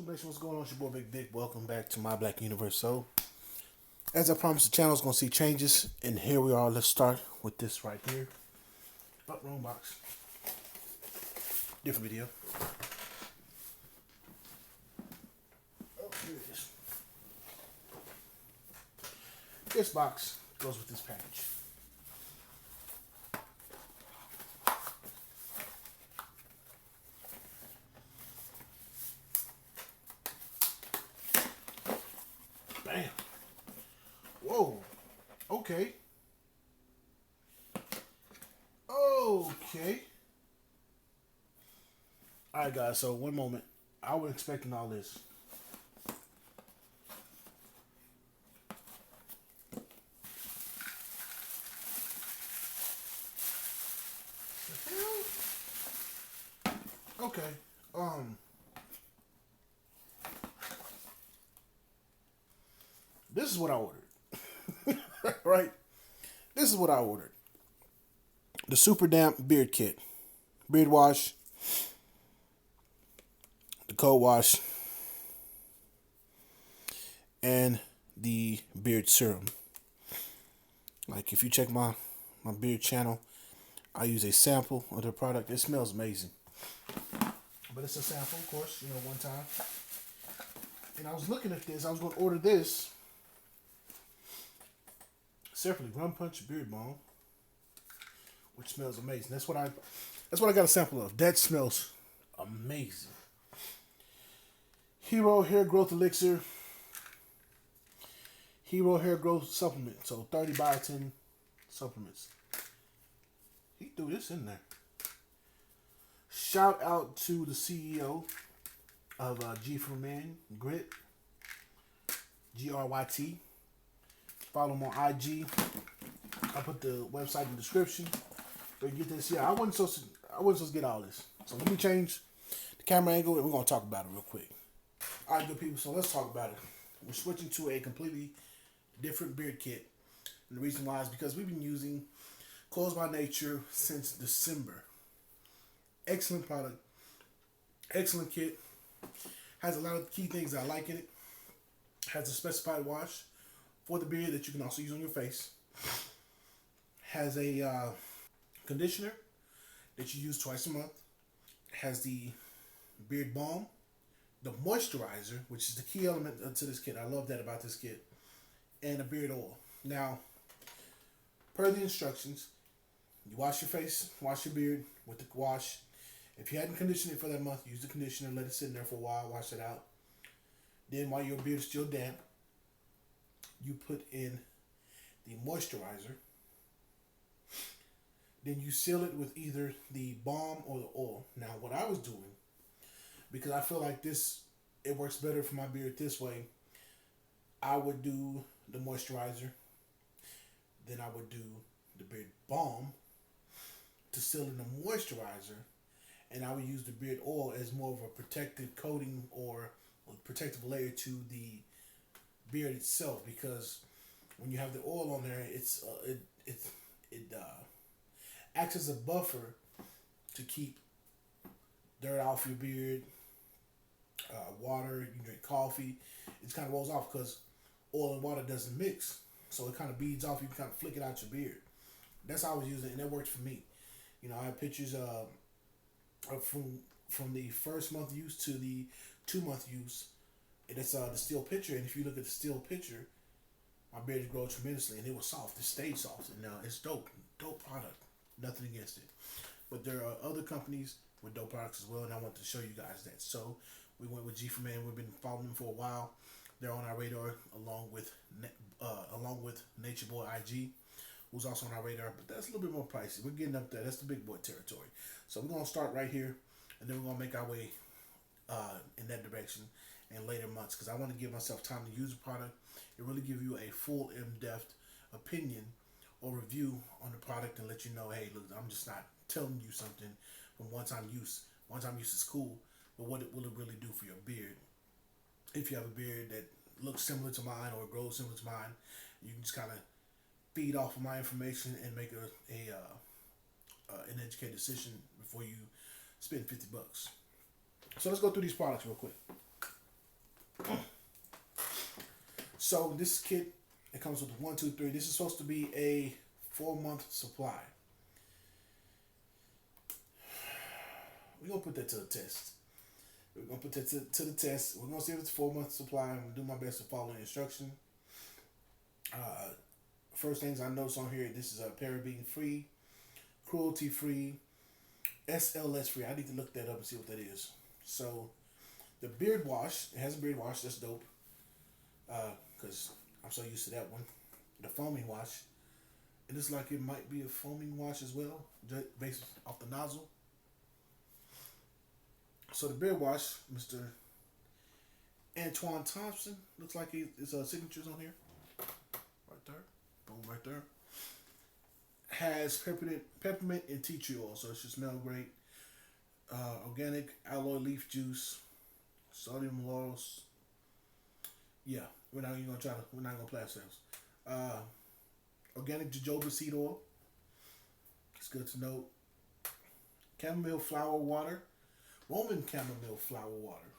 Nation, what's going on? It's your boy Big Dick. Welcome back to my Black Universe. So, as I promised, the channel's gonna see changes, and here we are. Let's start with this right here. Oh, wrong box. Different video. Oh, here it is. This box goes with this package. Bam. Whoa. Okay. Okay. Alright, guys. So, one moment. I was expecting all this. Okay. This is what I ordered. Right? This is what I ordered. The Super Damp Beard Kit. Beard wash. The cold wash. And the beard serum. Like, if you check my beard channel, I use a sample of the product. It smells amazing. But it's a sample, of course, one time. And I was looking at this. I was going to order this separately. Rum Punch Beard Balm, which smells amazing. That's what I got a sample of. That smells amazing. Hero Hair Growth Elixir. Hero Hair Growth Supplement. So 30 biotin supplements. He threw this in there. Shout out to the CEO of gformen, GRYT, GRYT. Follow him on IG. I put the website in the description. So you get this. Yeah, I wasn't supposed to get all this. So let me change the camera angle and we're gonna talk about it real quick. Alright, good people, so let's talk about it. We're switching to a completely different beard kit. And the reason why is because we've been using Clothes by Nature since December. Excellent product. Excellent kit. Has a lot of key things I like in it. Has a specified wash for the beard that you can also use on your face. Has a conditioner that you use twice a month. Has the beard balm, the moisturizer, which is the key element to this kit. I love that about this kit. And a beard oil. Now, per the instructions, you wash your face, wash your beard with the wash. If you hadn't conditioned it for that month, use the conditioner, let it sit in there for a while, wash it out. Then while your beard is still damp, you put in the moisturizer. Then you seal it with either the balm or the oil. Now, what I was doing, because I feel like it works better for my beard this way, I would do the moisturizer. Then I would do the beard balm to seal in the moisturizer. And I would use the beard oil as more of a protective coating or a protective layer to the beard itself, because when you have the oil on there, it acts as a buffer to keep dirt off your beard, water. You can drink coffee, it kind of rolls off because oil and water doesn't mix, so it kind of beads off. You can kind of flick it out your beard. That's how I was using it, and that works for me. I have pictures from the first month use to the 2-month use. And it's the still picture, and if you look at the still picture, my beard has grown tremendously, and it was soft. It stayed soft, and now it's dope product. Nothing against it, but there are other companies with dope products as well, and I want to show you guys that. So we went with gformen. We've been following them for a while. They're on our radar along with natureboy IG, who's also on our radar, but that's a little bit more pricey. We're getting up there. That's the big boy territory. So we're gonna start right here, and then we're gonna make our way in that direction in later months, because I want to give myself time to use the product and really give you a full in-depth opinion or review on the product and let you know, hey, look, I'm just not telling you something from one-time use. One-time use is cool, but what will it really do for your beard? If you have a beard that looks similar to mine or grows similar to mine, you can just kind of feed off of my information and make an educated decision before you spend $50. So let's go through these products real quick. So this kit, it comes with 1, 2, 3. This is supposed to be a 4-month supply. We're gonna put that to the test. We're gonna put that to the test. We're gonna see if it's a 4-month supply. I'm gonna do my best to follow the instruction. First things I notice on here, this is a paraben free, cruelty free, SLS free. I need to look that up and see what that is. So the beard wash, it has a beard wash. That's dope. Because I'm so used to that one. The foaming wash, it looks like it might be a foaming wash as well, based off the nozzle. So the beard wash, Mr. Antoine Thompson, looks like his signatures on here. Right there. Boom, right there. Has peppermint and tea tree oil, so it should smell great. Organic aloe leaf juice, sodium laurels. Yeah, we're not gonna play ourselves. Organic jojoba seed oil. It's good to know. Chamomile flower water. Roman chamomile flower water.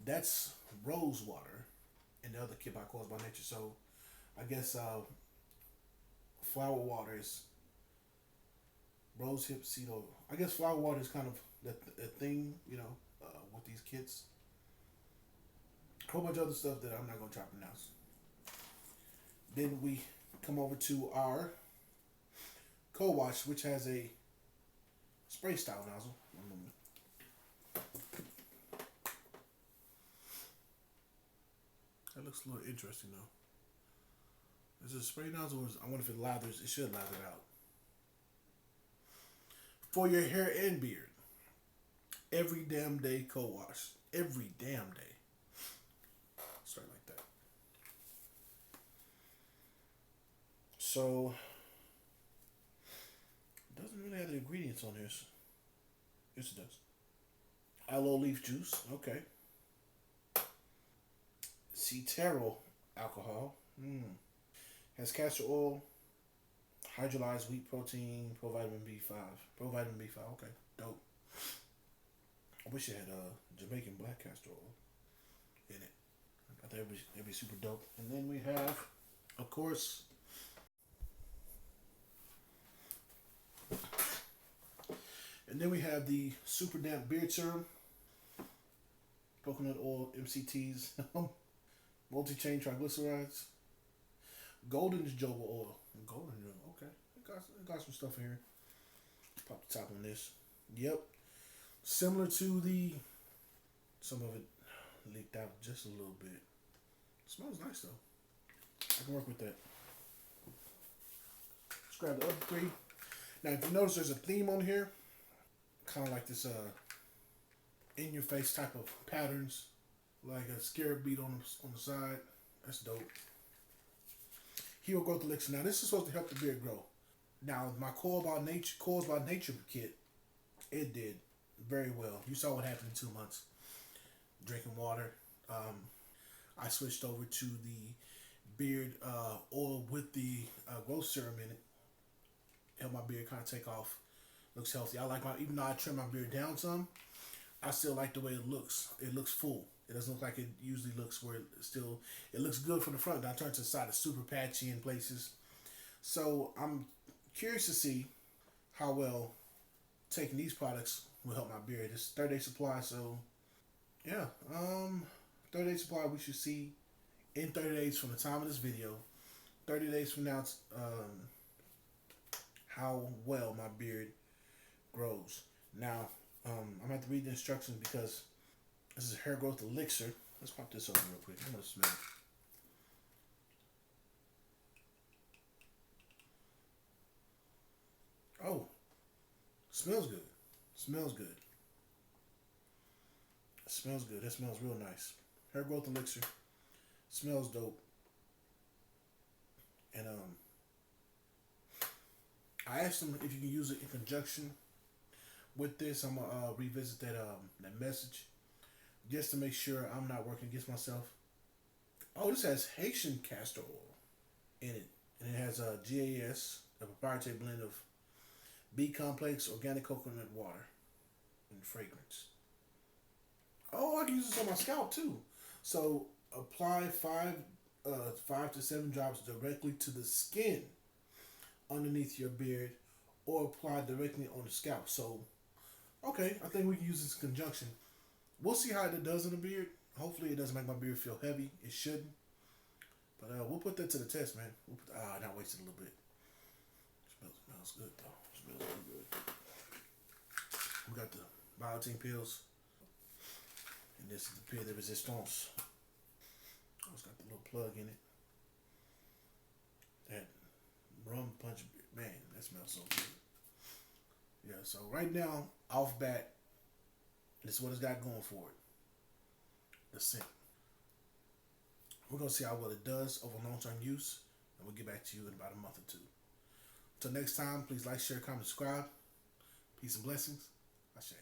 That's rose water in the other kit by Caused by Nature. So I guess flower water is rose hip seed oil. I guess flower water is kind of the thing, with these kits. A whole bunch of other stuff that I'm not gonna try to pronounce. Then we come over to our co-wash, which has a spray style nozzle. One moment. That looks a little interesting though. Is it a spray nozzle or I wonder if it lathers? It should lather out. For your hair and beard. Every damn day co-wash. Every damn day. Start like that. So, it doesn't really have the ingredients on this. Yes, it does. Aloe leaf juice. Okay. Cetero alcohol. Has castor oil, hydrolyzed wheat protein, provitamin B5. Provitamin B5. Okay, dope. I wish it had Jamaican black castor oil in it. I thought it'd be super dope. And then we have, of course, the super damp beard serum, coconut oil, MCTs, multi-chain triglycerides, golden jojoba oil. Golden jojoba, okay. It got some stuff in here. Pop the top on this. Yep. Similar to some of it leaked out just a little bit. Smells nice though. I can work with that. Let's grab the other 3. Now if you notice there's a theme on here, kind of like this in your face type of patterns, like a scarab bead on the side. That's dope. Hero Growth Elixir. Now this is supposed to help the beard grow. Now my Caused by Nature kit, it did very well. You saw what happened in 2 months. Drinking water. I switched over to the beard oil with the growth serum in it. Help my beard kind of take off. Looks healthy. Even though I trim my beard down some, I still like the way it looks. It looks full. It doesn't look like it usually looks, where it looks good from the front. Now I turn to the side, it's super patchy in places. So I'm curious to see how well taking these products will help my beard. It's 30-day supply, so yeah. 30-day supply we should see in 30 days from the time of this video. 30 days from now, how well my beard grows. Now, I'm gonna have to read the instructions because this is hair growth elixir. Let's pop this open real quick. I'm gonna smell it. Oh, smells good. Smells good. Smells good. That smells real nice. Hair growth elixir. Smells dope. And I asked them if you can use it in conjunction with this. I'm gonna revisit that message just to make sure I'm not working against myself. Oh, this has Haitian castor oil in it, and it has GAS, a proprietary blend of B complex, organic coconut water, and fragrance. Oh, I can use this on my scalp too. So apply 5 5 to 7 drops directly to the skin underneath your beard, or apply directly on the scalp. So, okay, I think we can use this in conjunction. We'll see how it does in the beard. Hopefully, it doesn't make my beard feel heavy. It shouldn't. But we'll put that to the test, man. Not wasted a little bit. Smells good though. Smells really good. We got the biotin pills, and this is the pill de resistance. It's got the little plug in it. That rum punch, man, that smells so good. Yeah. So right now, off bat, this is what it's got going for it. The scent. We're gonna see how well it does over long-term use, and we'll get back to you in about a month or two. Until next time, please like, share, comment, subscribe. Peace and blessings. Ashe.